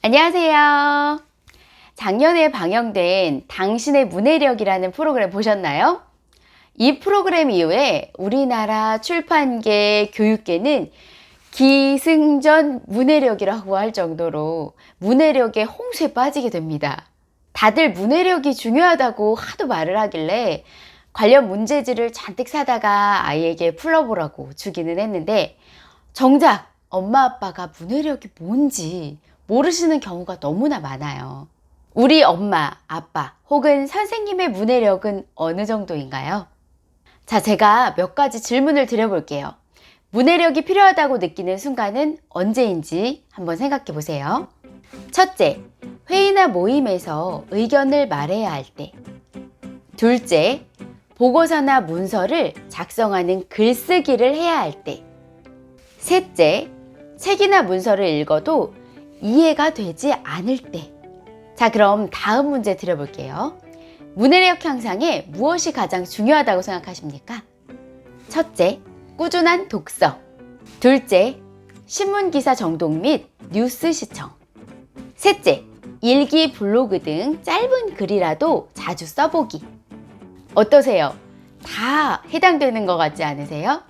안녕하세요. 작년에 방영된 당신의 문해력이라는 프로그램 보셨나요? 이 프로그램 이후에 우리나라 출판계, 교육계는 기승전 문해력이라고 할 정도로 문해력의 홍수에 빠지게 됩니다. 다들 문해력이 중요하다고 하도 말을 하길래 관련 문제지를 잔뜩 사다가 아이에게 풀어보라고 주기는 했는데 정작 엄마 아빠가 문해력이 뭔지 모르시는 경우가 너무나 많아요. 우리 엄마, 아빠 혹은 선생님의 문해력은 어느 정도인가요? 자, 제가 몇 가지 질문을 드려볼게요. 문해력이 필요하다고 느끼는 순간은 언제인지 한번 생각해 보세요. 첫째, 회의나 모임에서 의견을 말해야 할 때. 둘째, 보고서나 문서를 작성하는 글쓰기를 해야 할 때. 셋째, 책이나 문서를 읽어도 이해가 되지 않을 때. 자, 그럼 다음 문제 드려볼게요. 문해력 향상에 무엇이 가장 중요하다고 생각하십니까? 첫째, 꾸준한 독서. 둘째, 신문기사 정독 및 뉴스 시청. 셋째, 일기, 블로그 등 짧은 글이라도 자주 써보기. 어떠세요? 다 해당되는 것 같지 않으세요?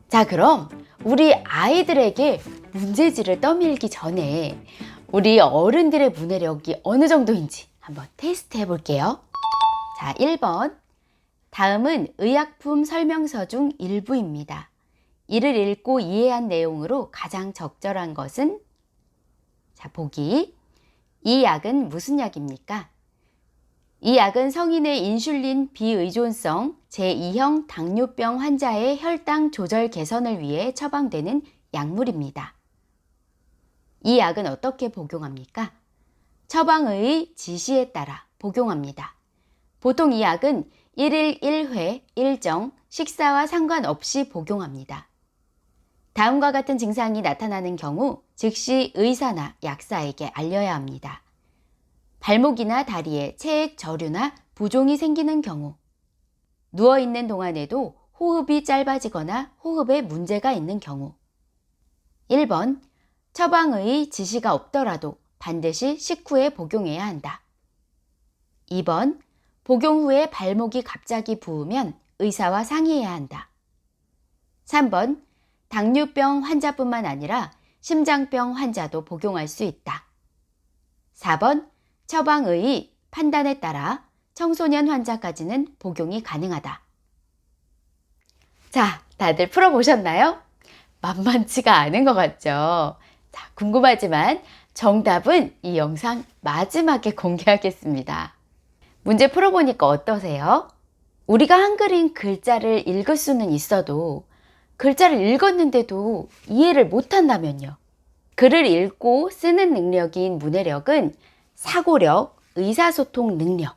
자, 그럼 우리 아이들에게 문제지를 떠밀기 전에 우리 어른들의 문해력이 어느 정도인지 한번 테스트 해볼게요. 자, 1번. 다음은 의약품 설명서 중 일부입니다. 이를 읽고 이해한 내용으로 가장 적절한 것은? 자, 보기. 이 약은 무슨 약입니까? 이 약은 성인의 인슐린 비의존성 제2형 당뇨병 환자의 혈당 조절 개선을 위해 처방되는 약물입니다. 이 약은 어떻게 복용합니까? 처방의 지시에 따라 복용합니다. 보통 이 약은 1일 1회 일정 식사와 상관없이 복용합니다. 다음과 같은 증상이 나타나는 경우 즉시 의사나 약사에게 알려야 합니다. 발목이나 다리에 체액 저류나 부종이 생기는 경우, 누워있는 동안에도 호흡이 짧아지거나 호흡에 문제가 있는 경우. 1번, 처방의 지시가 없더라도 반드시 식후에 복용해야 한다. 2번, 복용 후에 발목이 갑자기 부으면 의사와 상의해야 한다. 3번, 당뇨병 환자뿐만 아니라 심장병 환자도 복용할 수 있다. 4번, 처방의 판단에 따라 청소년 환자까지는 복용이 가능하다. 자, 다들 풀어보셨나요? 만만치가 않은 것 같죠? 자, 궁금하지만 정답은 이 영상 마지막에 공개하겠습니다. 문제 풀어보니까 어떠세요? 우리가 한글인 글자를 읽을 수는 있어도 글자를 읽었는데도 이해를 못한다면요. 글을 읽고 쓰는 능력인 문해력은 사고력, 의사소통 능력,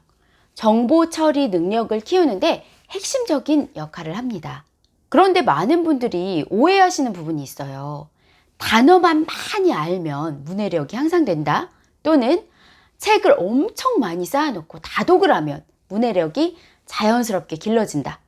정보 처리 능력을 키우는데 핵심적인 역할을 합니다. 그런데 많은 분들이 오해하시는 부분이 있어요. 단어만 많이 알면 문해력이 향상된다? 또는 책을 엄청 많이 쌓아놓고 다독을 하면 문해력이 자연스럽게 길러진다.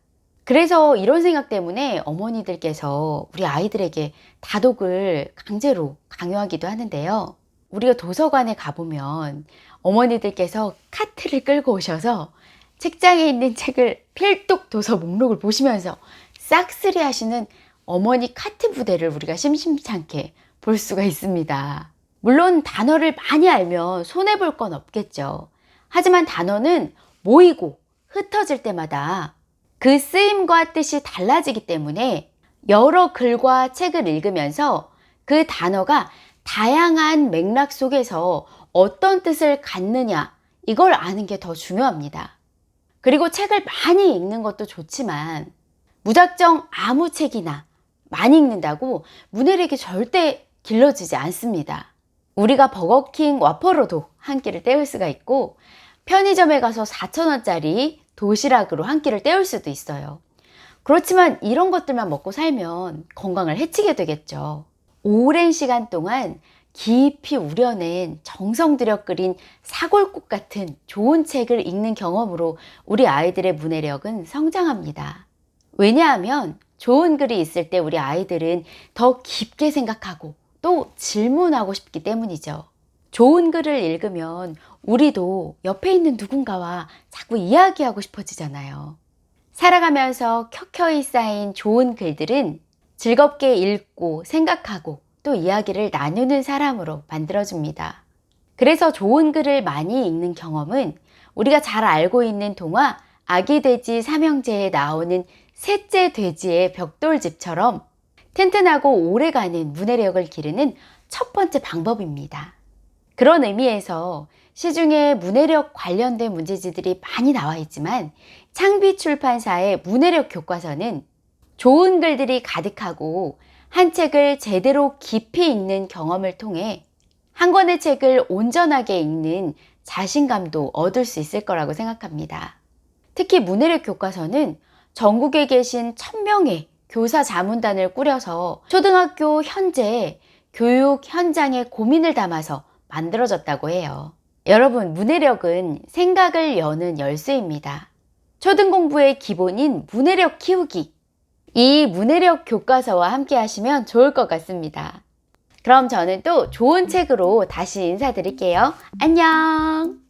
그래서 이런 생각 때문에 어머니들께서 우리 아이들에게 다독을 강제로 강요하기도 하는데요. 우리가 도서관에 가보면 어머니들께서 카트를 끌고 오셔서 책장에 있는 책을 필독 도서 목록을 보시면서 싹쓸이 하시는 어머니 카트 부대를 우리가 심심찮게 볼 수가 있습니다. 물론 단어를 많이 알면 손해볼 건 없겠죠. 하지만 단어는 모이고 흩어질 때마다 그 쓰임과 뜻이 달라지기 때문에 여러 글과 책을 읽으면서 그 단어가 다양한 맥락 속에서 어떤 뜻을 갖느냐, 이걸 아는 게 더 중요합니다. 그리고 책을 많이 읽는 것도 좋지만 무작정 아무 책이나 많이 읽는다고 문해력이 절대 길러지지 않습니다. 우리가 버거킹 와퍼로도 한 끼를 때울 수가 있고 편의점에 가서 4,000원짜리 도시락으로 한 끼를 때울 수도 있어요. 그렇지만 이런 것들만 먹고 살면 건강을 해치게 되겠죠. 오랜 시간 동안 깊이 우려낸 정성 들여 끓인 사골국 같은 좋은 책을 읽는 경험으로 우리 아이들의 문해력은 성장합니다. 왜냐하면 좋은 글이 있을 때 우리 아이들은 더 깊게 생각하고 또 질문하고 싶기 때문이죠. 좋은 글을 읽으면 우리도 옆에 있는 누군가와 자꾸 이야기하고 싶어지잖아요. 살아가면서 켜켜이 쌓인 좋은 글들은 즐겁게 읽고 생각하고 또 이야기를 나누는 사람으로 만들어줍니다. 그래서 좋은 글을 많이 읽는 경험은 우리가 잘 알고 있는 동화 아기 돼지 삼형제에 나오는 셋째 돼지의 벽돌집처럼 튼튼하고 오래가는 문해력을 기르는 첫 번째 방법입니다. 그런 의미에서 시중에 문해력 관련된 문제지들이 많이 나와 있지만 창비 출판사의 문해력 교과서는 좋은 글들이 가득하고 한 책을 제대로 깊이 읽는 경험을 통해 한 권의 책을 온전하게 읽는 자신감도 얻을 수 있을 거라고 생각합니다. 특히 문해력 교과서는 전국에 계신 1000명의 교사 자문단을 꾸려서 초등학교 현재 교육 현장의 고민을 담아서 만들어졌다고 해요. 여러분, 문해력은 생각을 여는 열쇠입니다. 초등 공부의 기본인 문해력 키우기. 이 문해력 교과서와 함께 하시면 좋을 것 같습니다. 그럼 저는 또 좋은 책으로 다시 인사드릴게요. 안녕!